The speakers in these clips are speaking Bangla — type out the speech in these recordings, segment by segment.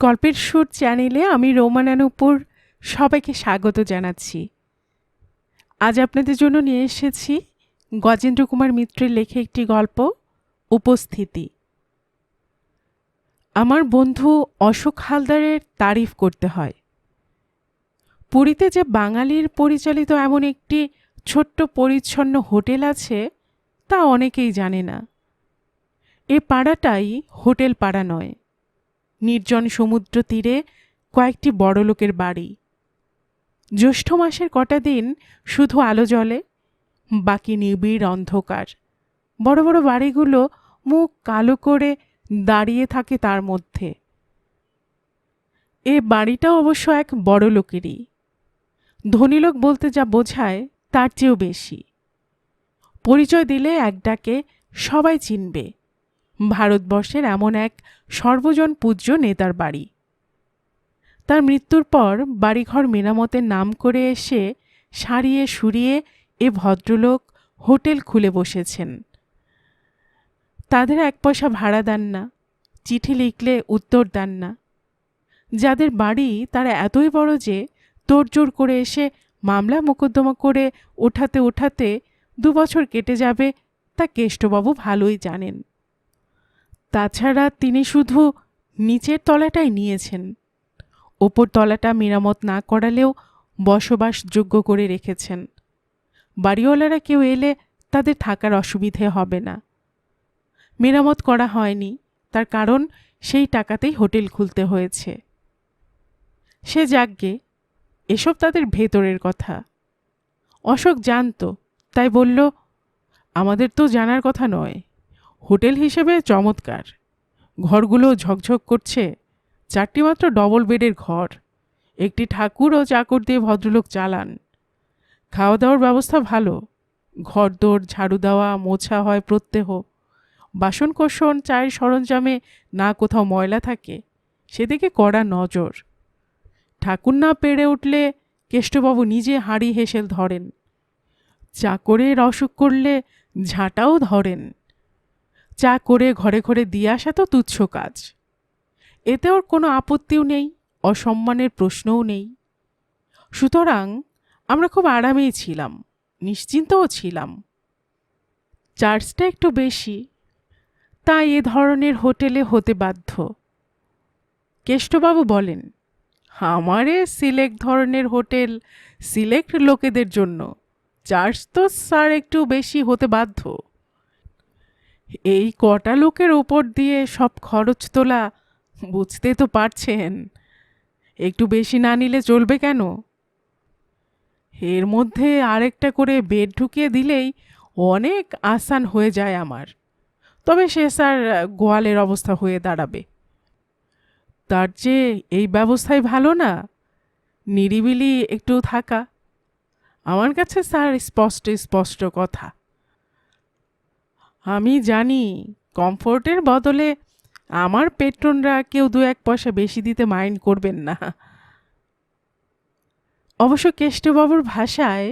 গল্পের সুর চ্যানেলে আমি রোমানা নূপুর সবাইকে স্বাগত জানাচ্ছি। আজ আপনাদের জন্য নিয়ে এসেছি গজেন্দ্র কুমার মিত্রের লেখা একটি গল্প, উপস্থিতি। আমার বন্ধু অশোক হালদারের তারিফ করতে হয়। পুরীতে যে বাঙালির পরিচালিত এমন একটি ছোট্ট পরিচ্ছন্ন হোটেল আছে তা অনেকেই জানে না। এ পাড়াটাই হোটেল পাড়া নয়, নির্জন সমুদ্র তীরে কয়েকটি বড়লোকের বাড়ি। জ্যৈষ্ঠ মাসের কটা দিন শুধু আলো জ্বলে, বাকি নিবিড় অন্ধকার। বড় বড় বাড়িগুলো মুখ কালো করে দাঁড়িয়ে থাকে তার মধ্যে। এ বাড়িটা অবশ্য এক বড় লোকেরই। ধনী লোক বলতে যা বোঝায় তার চেয়েও বেশি। পরিচয় দিলে এক ডাকে সবাই চিনবে, ভারতবর্ষের এমন এক সর্বজন পূজ্য নেতার বাড়ি। তার মৃত্যুর পর বাড়িঘর মেরামতের নাম করে এসে সারিয়ে সুরিয়ে এ ভদ্রলোক হোটেল খুলে বসেছেন। তাদের এক পয়সা ভাড়া দেন না, চিঠি লিখলে উত্তর দেন না। যাদের বাড়ি তারা এতই বড় যে তোড়জোড় করে এসে মামলা মোকদ্দমা করে ওঠাতে ওঠাতে 2 বছর কেটে যাবে তা কেষ্টবাবু ভালোই জানেন। তাছাড়া তিনি শুধু নিচের তলাটাই নিয়েছেন, ওপর তলাটা মেরামত না করালেও বসবাসযোগ্য করে রেখেছেন। বাড়িওয়ালারা কেউ এলে তাদের থাকার অসুবিধে হবে না। মেরামত করা হয়নি, তার কারণ সেই টাকাতেই হোটেল খুলতে হয়েছে। সে যাকগে, এসব তাদের ভেতরের কথা। অশোক জানত, তাই বলল, আমাদের তো জানার কথা নয়। হোটেল হিসেবে চমৎকার, ঘরগুলো ঝকঝক করছে। 4টি মাত্র ডবল বেডের ঘর, একটি ঠাকুর ও চাকর দিয়ে ভদ্রলোক চালান। খাওয়া দাওয়ার ব্যবস্থা ভালো, ঘরদোর ঝাড়ু দেওয়া মোছা হয় প্রত্যহ। বাসনকোসন চায়ের সরঞ্জামে না কোথাও ময়লা থাকে সেদিকে কড়া নজর। ঠাকুর না পেরে উঠলে কেষ্টবাবু নিজে হাঁড়ি হেসেল ধরেন, চাকরের অসুখ করলে ঝাঁটাও ধরেন। চা করে ঘরে ঘরে দিয়ে আসা তো তুচ্ছ কাজ, এতে ওর কোনো আপত্তিও নেই, অসম্মানের প্রশ্নও নেই। সুতরাং আমরা খুব আরামেই ছিলাম, নিশ্চিন্তও ছিলাম। চার্জটা একটু বেশি, তাই এ ধরনের হোটেলে হতে বাধ্য। কেষ্টবাবু বলেন, আমারে সিলেক্ট ধরনের হোটেল সিলেক্ট লোকেদের জন্য, চার্জ তো স্যার একটু বেশি হতে বাধ্য। এই কটা লোকের ওপর দিয়ে সব খরচ তোলা, বুঝতে তো পারছেন। একটু বেশি না নিলে চলবে কেন? এর মধ্যে আরেকটা করে বেড ঢুকিয়ে দিলেই অনেক আসান হয়ে যায় আমার। তবে সে স্যার গোয়ালের অবস্থা হয়ে দাঁড়াবে। তার চেয়ে এই ব্যবস্থাই ভালো না, নিরিবিলি একটু থাকা। আমার কাছে স্যার স্পষ্ট স্পষ্ট কথা। আমি জানি কমফোর্টের বদলে আমার পেট্রনরা কেউ 2-1 পয়সা বেশি দিতে মাইন্ড করবেন না। অবশ্য কেষ্টবাবুর ভাষায়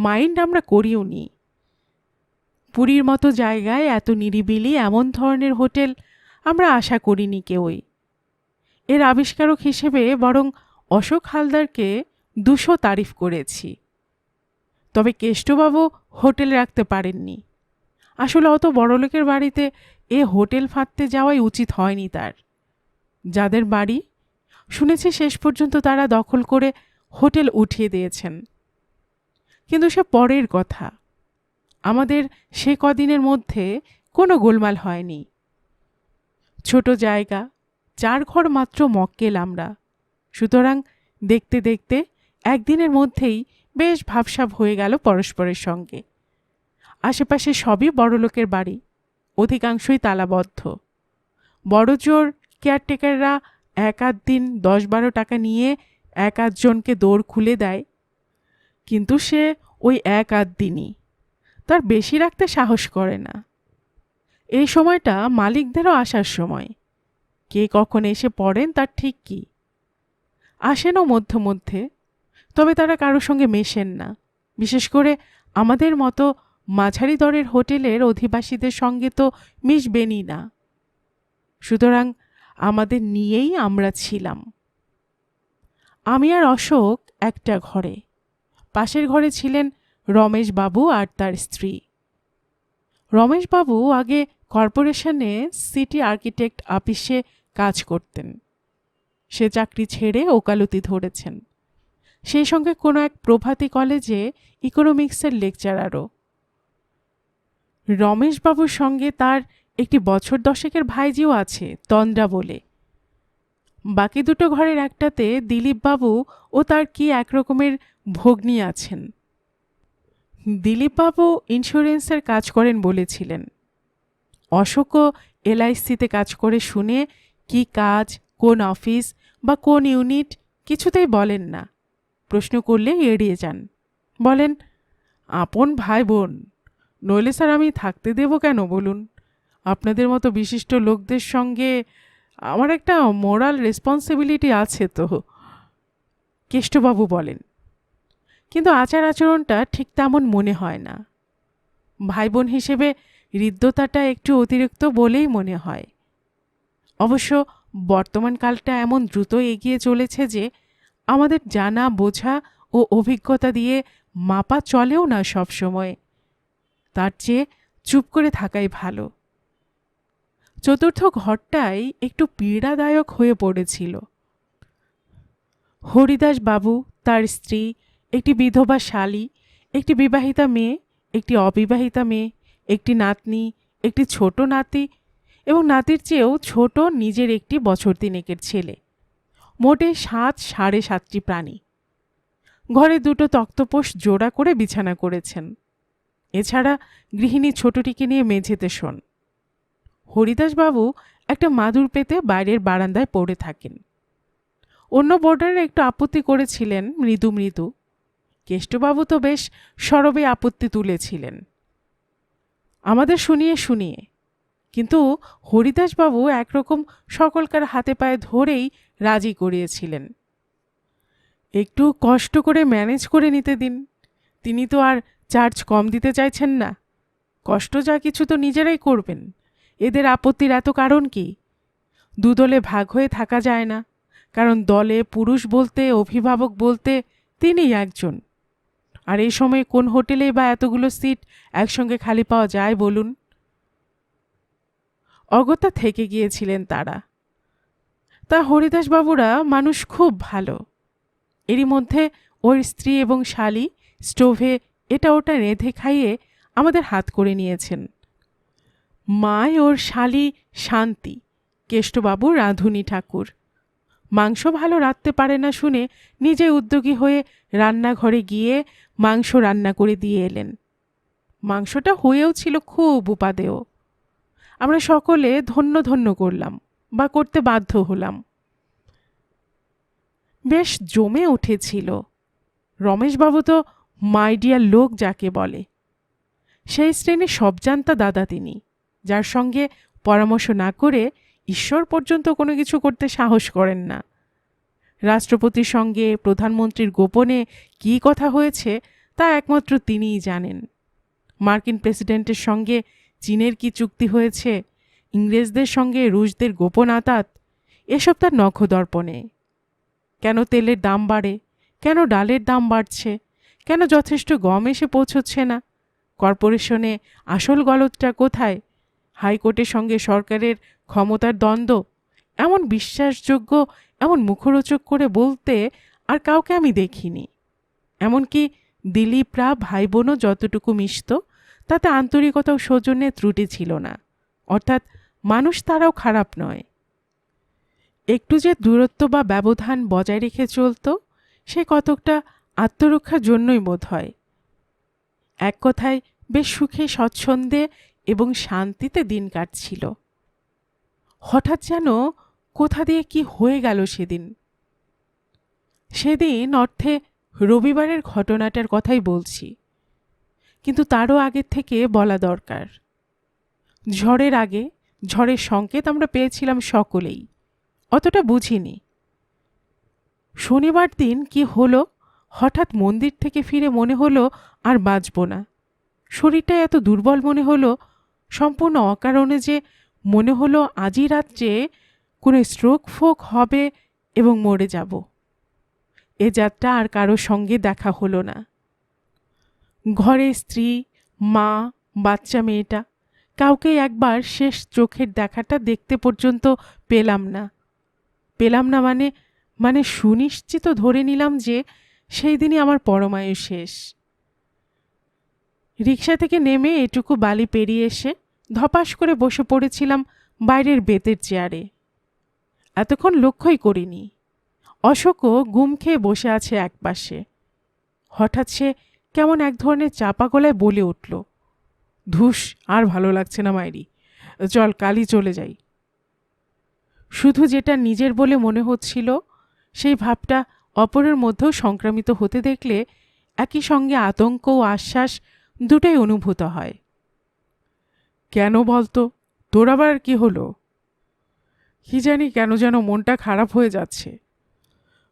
মাইন্ড আমরা করিও নি। পুরীর মতো জায়গায় এত নিরিবিলি এমন ধরনের হোটেল আমরা আশা করিনি কেউই। এর আবিষ্কারক হিসেবে বরং অশোক হালদারকে 200 তারিফ করেছি। তবে কেষ্টবাবু হোটেল রাখতে পারেননি। আসলে অত বড়লোকের বাড়িতে এ হোটেল ফাঁদতে যাওয়াই উচিত হয়নি তার। যাদের বাড়ি শুনেছি শেষ পর্যন্ত তারা দখল করে হোটেল উঠিয়ে দিয়েছেন। কিন্তু সে পরের কথা। আমাদের সে কদিনের মধ্যে কোনো গোলমাল হয়নি। ছোট জায়গা, 4 ঘর মাত্র মক্কেল আমরা। সুতরাং দেখতে দেখতে একদিনের মধ্যেই বেশ ভাবসাব হয়ে গেল পরস্পরের সঙ্গে। আশেপাশে সবই বড়লোকের বাড়ি, অধিকাংশই তালাবদ্ধ। বড়জোর কেয়ারটেকাররা 1-8 দিন 10-12 টাকা নিয়ে 1-8 জনকে দৌড় খুলে দেয়, কিন্তু সে ওই 1-8 দিনই, তার বেশি রাখতে সাহস করে না। এই সময়টা মালিকদেরও আসার সময়। কে কখন এসে পড়েন তার ঠিক কি। আসেনও মধ্যে মধ্যে, তবে তারা কারোর সঙ্গে মেশেন না। বিশেষ করে আমাদের মতো মাঝারি দরের হোটেলের অধিবাসীদের সঙ্গে তো মিশবেনই না। সুতরাং আমাদের নিয়েই আমরা ছিলাম। আমি আর অশোক একটা ঘরে। পাশের ঘরে ছিলেন রমেশবাবু আর তার স্ত্রী। রমেশবাবু আগে কর্পোরেশনে সিটি আর্কিটেক্ট অফিসে কাজ করতেন। সে চাকরি ছেড়ে ওকালতি ধরেছেন, সেই সঙ্গে কোনো এক প্রভাতী কলেজে ইকোনমিক্সের লেকচারারও। রমেশবাবুর সঙ্গে তার একটি বছর দশেকের ভাইজিও আছে, তন্দ্রা বলে। বাকি দুটো ঘরের একটাতে দিলীপবাবু ও তার কি একরকমের ভগ্নী আছেন। দিলীপবাবু ইন্স্যুরেন্সের কাজ করেন বলেছিলেন। অশোকও এলআইসিতে কাজ করে শুনে কি কাজ, কোন অফিস বা কোন ইউনিট কিছুতেই বলেন না। প্রশ্ন করলে এড়িয়ে যান, বলেন আপন ভাই বোন, নইলে স্যার আমি থাকতে দেব কেন বলুন? আপনাদের মতো বিশিষ্ট লোকদের সঙ্গে আমার একটা মোরাল রেসপন্সিবিলিটি আছে তো। কেষ্টবাবু বলেন, কিন্তু আচার আচরণটা ঠিক তেমন মনে হয় না। ভাই বোন হিসেবে হৃদ্যতাটা একটু অতিরিক্ত বলেই মনে হয়। অবশ্য বর্তমান কালটা এমন দ্রুত এগিয়ে চলেছে যে আমাদের জানা বোঝা ও অভিজ্ঞতা দিয়ে মাপা চলেও না সব সময়। তার চেয়ে চুপ করে থাকাই ভালো। চতুর্থ ঘরটাই একটু পীড়াদায়ক হয়ে পড়েছিল। হরিদাস বাবু, তার স্ত্রী, একটি বিধবা শালী, একটি বিবাহিতা মেয়ে, একটি অবিবাহিতা মেয়ে, একটি নাতনি, একটি ছোট নাতি এবং নাতির চেয়েও ছোট নিজের একটি বছর তিনেকের ছেলে, মোটে 7-7.5টি প্রাণী। ঘরে দুটো তক্তপোষ জোড়া করে বিছানা করেছেন। এছাড়া গৃহিণী ছোটটিকে নিয়ে মেঝেতে শোন। হরিদাসবাবু একটা মাদুর পেতে বাইরের বারান্দায় পড়ে থাকেন। অন্য বোর্ডাররা একটু আপত্তি করেছিলেন মৃদু মৃদু। কেষ্টবাবু তো বেশ সরবে আপত্তি তুলেছিলেন আমাদের শুনিয়ে শুনিয়ে, কিন্তু হরিদাসবাবু একরকম সকলকার হাতে পায়ে ধরেই রাজি করিয়েছিলেন। একটু কষ্ট করে ম্যানেজ করে নিতে দিন, তিনি তো আর চার্জ কম দিতে চাইছেন না। কষ্ট যা কিছু তো নিজেরাই করবেন, এদের আপত্তির এত কারণ কি? দুদলে ভাগ হয়ে থাকা যায় না, কারণ দলে পুরুষ বলতে, অভিভাবক বলতে তিনিই একজন। আর এই সময় কোন হোটেলে বা এতগুলো সিট একসঙ্গে খালি পাওয়া যায় বলুন? অগত্যা থেকে গিয়েছিলেন তারা। তা হরিদাসবাবুরা মানুষ খুব ভালো। এরই মধ্যে ওর স্ত্রী এবং শালী স্টোভে এটা ওটা রেঁধে খাইয়ে আমাদের হাত করে নিয়েছেন। মায় ওর শালী শান্তি, কেষ্টবাবু রাঁধুনি ঠাকুর। মাংস ভালো রাঁধতে পারে না শুনে নিজে উদ্যোগী হয়ে রান্নাঘরে গিয়ে মাংস রান্না করে দিয়ে এলেন। মাংসটা হয়েও ছিল খুব উপাদেয়। আমরা সকলে ধন্য ধন্য করলাম বা করতে বাধ্য হলাম। বেশ জমে উঠেছিল। রমেশবাবু তো মাই ডিয়ার লোক যাকে বলে, সেই শ্রেণীর সবজান্তা দাদা তিনি, যার সঙ্গে পরামর্শ না করে ঈশ্বর পর্যন্ত কোনো কিছু করতে সাহস করেন না। রাষ্ট্রপতির সঙ্গে প্রধানমন্ত্রীর গোপনে কী কথা হয়েছে তা একমাত্র তিনিই জানেন। মার্কিন প্রেসিডেন্টের সঙ্গে চীনের কি চুক্তি হয়েছে, ইংরেজদের সঙ্গে রুশদের গোপন আতাত, এসব তার নখদর্পণে। কেন তেলের দাম বাড়ে, কেন ডালের দাম বাড়ছে, কেন যথেষ্ট গম এসে পৌঁছচ্ছে না, কর্পোরেশনে আসল গলদটা কোথায়, হাইকোর্টের সঙ্গে সরকারের ক্ষমতার দ্বন্দ্ব, এমন বিশ্বাসযোগ্য, এমন মুখরোচক করে বলতে আর কাউকে আমি দেখিনি। এমনকি দিলীপরা ভাই বোনও যতটুকু মিশত তাতে আন্তরিকতা ও সৌজন্যের ত্রুটি ছিল না। অর্থাৎ মানুষ তারাও খারাপ নয়। একটু যে দূরত্ব বা ব্যবধান বজায় রেখে চলত, সে কতকটা আত্মরক্ষার জন্যই বোধ হয়। এক কথায় বেশ সুখে স্বচ্ছন্দে এবং শান্তিতে দিন কাটছিল। হঠাৎ যেন কোথা দিয়ে কি হয়ে গেল সেদিন। সেদিন অর্থে রবিবারের ঘটনাটার কথাই বলছি, কিন্তু তারও আগের থেকে বলা দরকার। ঝড়ের আগে ঝড়ের সংকেত আমরা পেয়েছিলাম সকলেই, অতটা বুঝিনি। শনিবার দিন কি হলো, হঠাৎ মন্দির থেকে ফিরে মনে হলো আর বাঁচব না। শরীরটা এত দুর্বল মনে হলো, সম্পূর্ণ অকারণে যে মনে হলো আজই রাত্রে কোনো স্ট্রোক ফোক হবে এবং মরে যাব। এ যাত্রা আর কারো সঙ্গে দেখা হলো না। ঘরে স্ত্রী, মা, বাচ্চা মেয়েটা, কাউকে একবার শেষ চোখের দেখাটা দেখতে পর্যন্ত পেলাম না। মানে মানে সুনিশ্চিত ধরে নিলাম যে সেই দিনই আমার পরমায়ু শেষ। রিকশা থেকে নেমে এটুকু বালি পেরিয়ে এসে ধপাস করে বসে পড়েছিলাম বাইরের বেতের চেয়ারে। এতক্ষণ লক্ষ্যই করিনি, অশোকও গুম খেয়ে বসে আছে একপাশে। হঠাৎ সে কেমন এক ধরনের চাপা গলায় বলে উঠল, ধুস, আর ভালো লাগছে না মাইরি, চল কালই চলে যাই। শুধু যেটা নিজের বলে মনে হচ্ছিল সেই ভাবটা অপরের মধ্যেও সংক্রামিত হতে দেখলে একই সঙ্গে আতঙ্ক ও আশ্বাস দুটোই অনুভূত হয়। কেন বলতো, তোর আবার কি হলো? কি জানি, কেন যেন মনটা খারাপ হয়ে যাচ্ছে।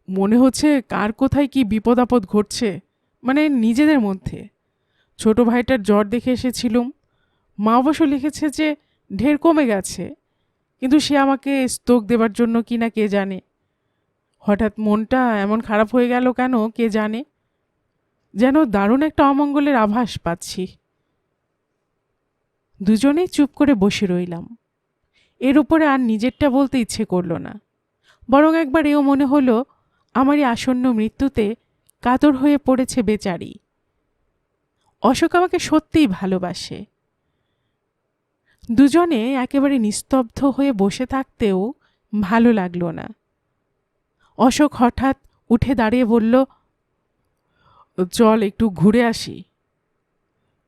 মনে হচ্ছে কার কোথায় কি বিপদ আপদ ঘটছে, মানে নিজেদের মধ্যে। ছোট ভাইটার জ্বর দেখে এসেছিলুম, মা অবশ্য লিখেছে যে ঢের কমে গেছে, কিন্তু সে আমাকে স্তোক দেবার জন্য কিনা কে জানে। হঠাৎ মনটা এমন খারাপ হয়ে গেল কেন কে জানে, যেন দারুণ একটা অমঙ্গলের আভাস পাচ্ছি। দুজনেই চুপ করে বসে রইলাম। এর উপরে আর নিজেরটা বলতে ইচ্ছে করল না, বরং একবার এও মনে হলো আমারই আসন্ন মৃত্যুতে কাতর হয়ে পড়েছে বেচারি। অশোক আমাকে সত্যিই ভালোবাসে। দুজনে একেবারে নিস্তব্ধ হয়ে বসে থাকতেও ভালো লাগলো না। অশোক হঠাৎ উঠে দাঁড়িয়ে বলল, চল একটু ঘুরে আসি।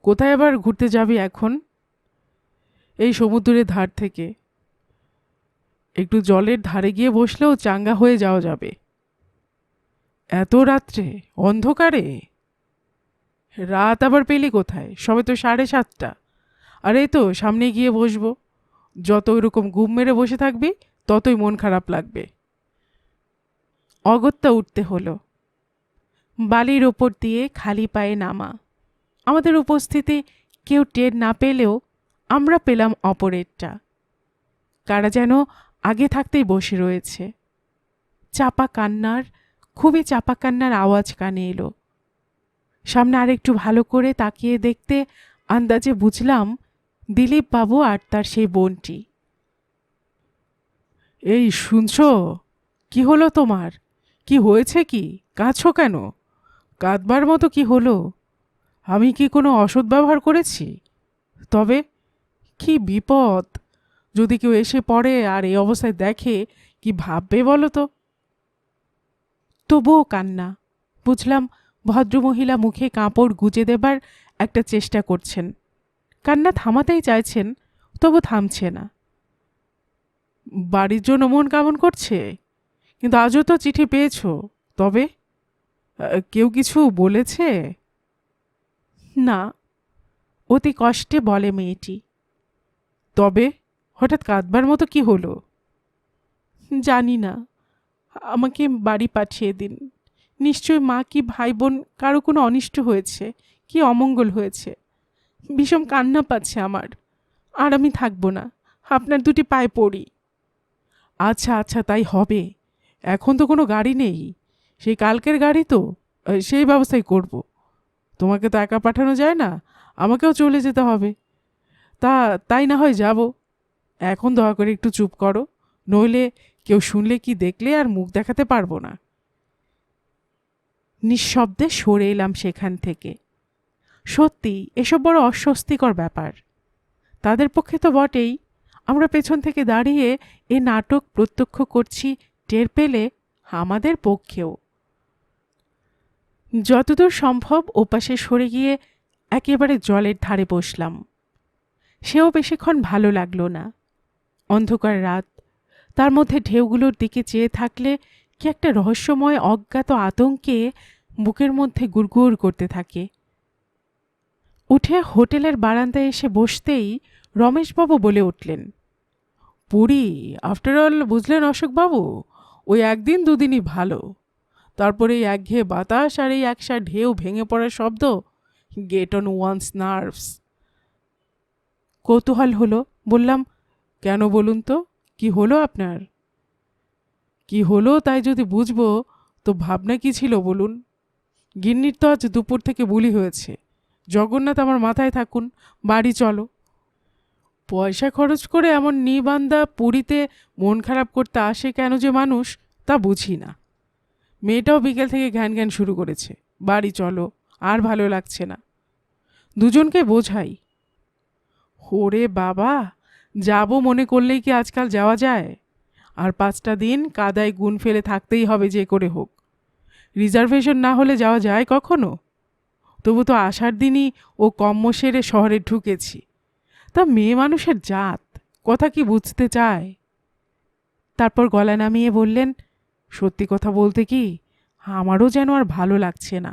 কোথায় আবার ঘুরতে যাবি এখন? এই সমুদ্রের ধার থেকে। একটু জলের ধারে গিয়ে বসলেও চাঙ্গা হয়ে যাওয়া যাবে। এত রাত্রে অন্ধকারে? রাত আবার পেলি কোথায়? সবে তো 7:30। আর এই তো সামনে গিয়ে বসবো। যত ওইরকম ঘুম মেরে বসে থাকবি ততই মন খারাপ লাগবে। অগত্যা উঠতে হলো। বালির ওপর দিয়ে খালি পায়ে নামা। আমাদের উপস্থিতি কেউ টের না পেলেও আমরা পেলাম অপরেরটা। কারা যেন আগে থাকতেই বসে রয়েছে। চাপা কান্নার, খুবই চাপা কান্নার আওয়াজ কানে এলো। সামনে আরেকটু ভালো করে তাকিয়ে দেখতে আন্দাজে বুঝলাম দিলীপ বাবু আর তার সেই বোনটি। এই শুনছো? কি হলো তোমার? কি হয়েছে? কি কাঁদছো কেন? কাঁদবার মতো কি হলো? আমি কি কোনো অসৎ ব্যবহার করেছি? তবে কি বিপদ যদি কেউ এসে পড়ে আর এই অবস্থায় দেখে, কি ভাববে বলো তো? তবুও কান্না। বুঝলাম ভদ্রমহিলা মুখে কাপড় গুজে দেবার একটা চেষ্টা করছেন। কান্না থামাতেই চাইছেন, তবু থামছে না। বাড়ির জন্য মন কেমন করছে? কিন্তু আজও তো চিঠি পেয়েছো। তবে কেউ কিছু বলেছে? না, অতি কষ্টে বলে মেয়েটি। তবে হঠাৎ কাঁদবার মতো কি হলো? জানি না, আমাকে বাড়ি পাঠিয়ে দিন। নিশ্চয় মা কি ভাই বোন কারো কোনো অনিষ্ট হয়েছে, কি অমঙ্গল হয়েছে। ভীষণ কান্না পাচ্ছে আমার। আর আমি থাকবো না, আপনার দুটি পায়ে পড়ি। আচ্ছা আচ্ছা, তাই হবে। এখন তো কোনো গাড়ি নেই, সেই কালকের গাড়ি তো, সেই ব্যবস্থাই করব। তোমাকে তো একা পাঠানো যায় না, আমাকেও চলে যেতে হবে। তাই না হয় যাব। এখন দয়া করে একটু চুপ করো, নইলে কেউ শুনলে কি দেখলে আর মুখ দেখাতে পারবো না। নিঃশব্দে সরে এলাম সেখান থেকে। সত্যি এসব বড় অস্বস্তিকর ব্যাপার। তাদের পক্ষে তো বটেই, আমরা পেছন থেকে দাঁড়িয়ে এ নাটক প্রত্যক্ষ করছি টের পেলে আমাদের পক্ষেও। যতদূর সম্ভব ওপাশে সরে গিয়ে একেবারে জলের ধারে বসলাম। সেও বেশিক্ষণ ভালো লাগলো না। অন্ধকার রাত, তার মধ্যে ঢেউগুলোর দিকে চেয়ে থাকলে কি একটা রহস্যময় অজ্ঞাত আতঙ্কে বুকের মধ্যে গুড়গুড় করতে থাকে। উঠে হোটেলের বারান্দায় এসে বসতেই রমেশবাবু বলে উঠলেন, পুরী আফটার অল, বুঝলেন অশোকবাবু, ওই একদিন দুদিনই ভালো। তারপরে এই একঘেয়ে বাতাস আর এই একসা ঢেউ ভেঙে পড়ার শব্দ, গেট অন ওয়ান্স নার্ভস। কৌতূহল হলো, বললাম, কেন বলুন তো, কি হলো আপনার? কি হলো তাই যদি বুঝবো তো ভাবনা কি ছিল বলুন? গিন্নির তো আজ দুপুর থেকে বুলি হয়েছে। জগন্নাথ আমার মাথায় থাকুন, বাড়ি চলো। পয়সা খরচ করে এমন নিবান্দা পুরীতে মন খারাপ করতে আসে কেন যে মানুষ, তা বুঝি না। মেয়েটাও বিকেল থেকে ঘ্যান ঘ্যান শুরু করেছে, বাড়ি চলো, আর ভালো লাগছে না। দুজনকে বোঝাই। ওরে বাবা, যাব মনে করলেই কি আজকাল যাওয়া যায়? আর 5টা দিন কাদায় গুণ ফেলে থাকতেই হবে যে করে হোক। রিজার্ভেশন না হলে যাওয়া যায় কখনো? তবু তো আসার দিনই ও কম্ম সেরে শহরে ঢুকেছি। তা মেয়ে মানুষের জাত, কথা কি বুঝতে চায়? তারপর গলা নামিয়ে বললেন, সত্যি কথা বলতে কি, আমারও যেন আর ভালো লাগছে না।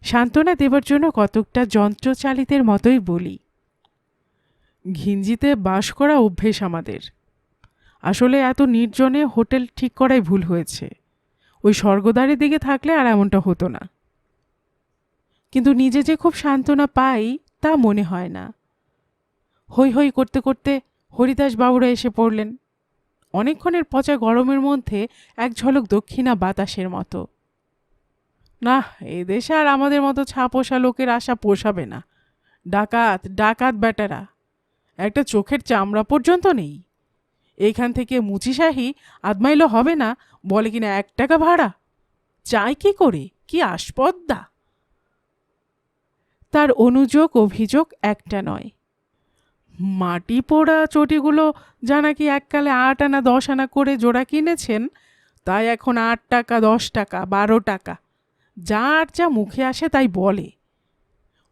সান্ত্বনা দেবার জন্য কতকটা যন্ত্রচালিতের মতোই বলি, ঘিঞ্জিতে বাস করা অভ্যেস আমাদের। আসলে এত নির্জনে হোটেল ঠিক করাই ভুল হয়েছে। ওই স্বর্গদ্বারের দিকে থাকলে আর এমনটা হতো না। কিন্তু নিজে যে খুব সান্ত্বনা পাই তা মনে হয় না। হৈ হৈ করতে করতে হরিদাস বাবুরা এসে পড়লেন। অনেকক্ষণের পচা গরমের মধ্যে এক ঝলক দক্ষিণা বাতাসের মতো। না, এদেশে আর আমাদের মতো ছাপোষা লোকের আশা পোষাবে না। ডাকাত ডাকাত বেটারা, একটা চোখের চামড়া পর্যন্ত নেই। এইখান থেকে মুচিশাহী আধমাইলও হবে না, বলে কিনা 1 টাকা ভাড়া। চাই কি করে, কি আস্পর্ধা! তার অনুযোগ অভিযোগ একটা নয়। মাটি পোড়া চটিগুলো যা নাকি এককালে 8 আনা 10 আনা করে জোড়া কিনেছেন, তাই এখন 8 টাকা 10 টাকা 12 টাকা, যার যা মুখে আসে তাই বলে।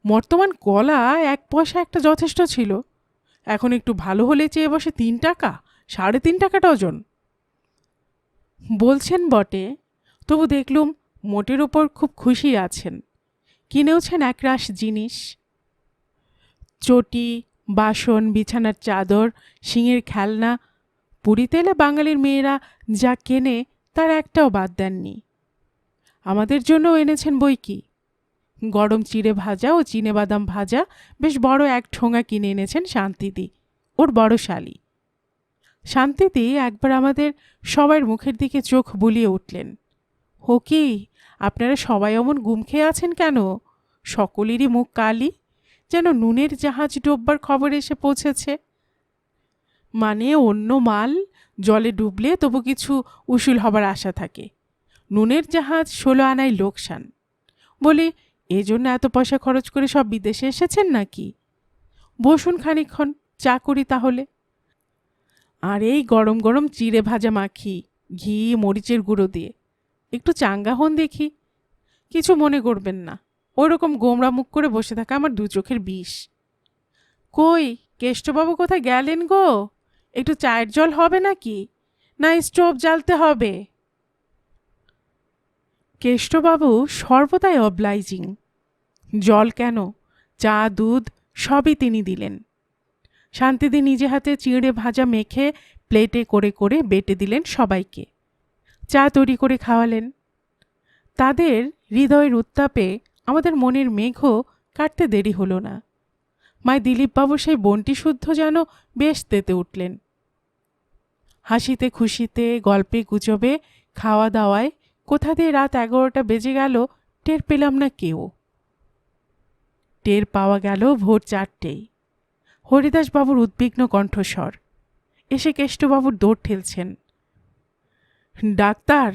বর্তমান কলা 1 পয়সা একটা যথেষ্ট ছিল, এখন একটু ভালো হলে চেয়ে বসে 3 টাকা 3.5 টাকা ডজন। বলছেন বটে, তবু দেখলুম মোটের ওপর খুব খুশি আছেন। কিনেওছেন একরাশ জিনিস, চটি, বাসন, বিছানার চাদর, শিঙের খেলনা। পুরীতে এলে বাঙালির মেয়েরা যা কেনে তার একটাও বাদ দেননি। আমাদের জন্যও এনেছেন বই কি। গরম চিড়ে ভাজা ও চিনেবাদাম ভাজা বেশ বড় 1 ঠোঙা কিনে এনেছেন শান্তিদি, ওর বড় শালি। শান্তিদি একবার আমাদের সবার মুখের দিকে চোখ বুলিয়ে উঠলেন। হো কি, আপনারা সবাই অমন গুম খেয়ে আছেন কেন? সকলেরই মুখ কালি, যেন নুনের জাহাজ ডোববার খবর এসে পৌঁছেছে। মানে অন্য মাল জলে ডুবলে তবু কিছু উসুল হবার আশা থাকে, নুনের জাহাজ 16 আনায় লোকসান। বলি, এজন্য এত পয়সা খরচ করে সব বিদেশে এসেছেন নাকি? বসুন খানিকক্ষণ, চা করি তাহলে। আর এই গরম গরম চিড়ে ভাজা মাখি, ঘি মরিচের গুঁড়ো দিয়ে। একটু চাঙ্গা হন দেখি। কিছু মনে করবেন না, ওইরকম গোমরা মুখ করে বসে থাকা আমার 2 চোখের বিষ। কই, কেষ্টবাবু কোথায় গেলেন গো? একটু চায়ের জল হবে নাকি, না স্টোভ জ্বালতে হবে? কেষ্টবাবু সর্বদাই অবলাইজিং। জল কেন, চা দুধ সবই তিনি দিলেন। শান্তিদি নিজে হাতে চিঁড়ে ভাজা মেখে প্লেটে করে করে বেটে দিলেন সবাইকে। চা তৈরি করে খাওয়ালেন। তাদের হৃদয়ের উত্তাপে আমাদের মনের মেঘও কাটতে দেরি হলো না। মায় দিলীপবাবু সেই বন্টি শুদ্ধ যেন বেশ তেতে উঠলেন। হাসিতে খুশিতে গল্পে গুজবে খাওয়া দাওয়ায় কোথা দিয়ে রাত 11টা বেজে গেল টের পেলাম না কেউ। টের পাওয়া গেল ভোর 4টেই। হরিদাসবাবুর উদ্বিগ্ন কণ্ঠস্বর। এসে কেষ্টবাবুর দৌড় ঠেলছেন। ডাক্তার,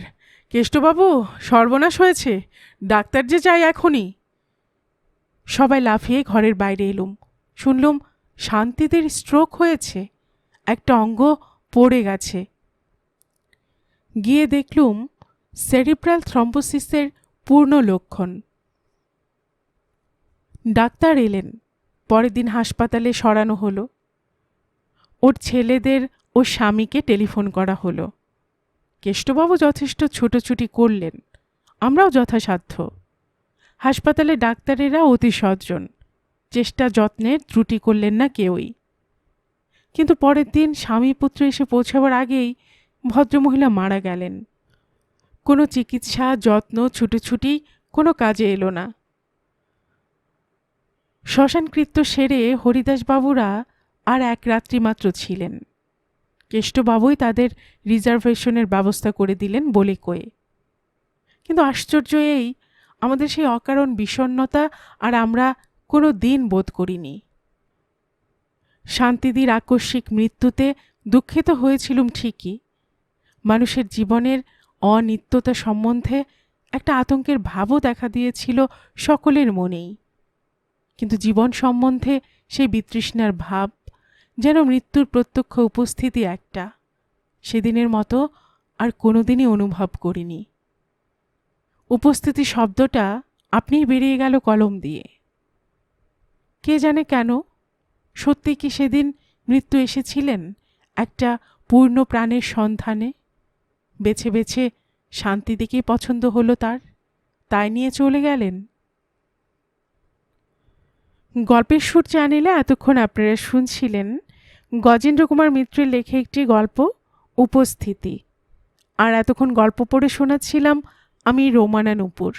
কেষ্টবাবু, সর্বনাশ হয়েছে, ডাক্তার যে চাই এখনই। সবাই লাফিয়ে ঘরের বাইরে এলুম। শুনলুম শান্তিদের স্ট্রোক হয়েছে, একটা অঙ্গ পড়ে গেছে। গিয়ে দেখলুম সেরিব্রাল থ্রম্বোসিসের পূর্ণ লক্ষণ। ডাক্তার এলেন, পরের দিন হাসপাতালে সরানো হলো। ওর ছেলেদের ও স্বামীকে টেলিফোন করা হলো। কেষ্টবাবু যথেষ্ট ছুটোছুটি করলেন, আমরাও যথাসাধ্য। হাসপাতালে ডাক্তারেরা অতি সজ্জন, চেষ্টা যত্নের ত্রুটি করলেন না কেউই। কিন্তু পরের দিন স্বামী পুত্র এসে পৌঁছাবার আগেই ভদ্রমহিলা মারা গেলেন। কোনো চিকিৎসা যত্ন ছুটোছুটি কোনো কাজে এলো না। শ্মশানকৃত্য সেরে হরিদাসবাবুরা আর 1 রাত্রি মাত্র ছিলেন। কেষ্টবাবুই তাদের রিজার্ভেশনের ব্যবস্থা করে দিলেন বলে কয়ে। কিন্তু আশ্চর্য এই, আমাদের সেই অকারণ বিষণ্ণতা আর আমরা কোনো দিন বোধ করিনি। শান্তিদির আকস্মিক মৃত্যুতে দুঃখিত হয়েছিলুম ঠিকই, মানুষের জীবনের অনিত্যতা সম্বন্ধে একটা আতঙ্কের ভাবও দেখা দিয়েছিল সকলের মনেই। কিন্তু জীবন সম্বন্ধে সেই বিতৃষ্ণার ভাব, যেন মৃত্যুর প্রত্যক্ষ উপস্থিতি একটা, সেদিনের মতো আর কোনোদিনই অনুভব করিনি। উপস্থিতি শব্দটা আপনিই বেরিয়ে গেল কলম দিয়ে। কে জানে কেন, সত্যি কি সেদিন মৃত্যু এসেছিলেন একটা পূর্ণ প্রাণের সন্ধানে? বেছে বেছে শান্তিদিকেই পছন্দ হলো তার, তাই নিয়ে চলে গেলেন। গল্পের সুর চ্যানেলে এতক্ষণ আপনারা শুনছিলেন গজেন্দ্র কুমার মিত্রের লেখা একটি গল্প উপস্থিতি, আর এতক্ষণ গল্প পড়ে শোনাচ্ছিলাম আমি রোমানা নূপুর।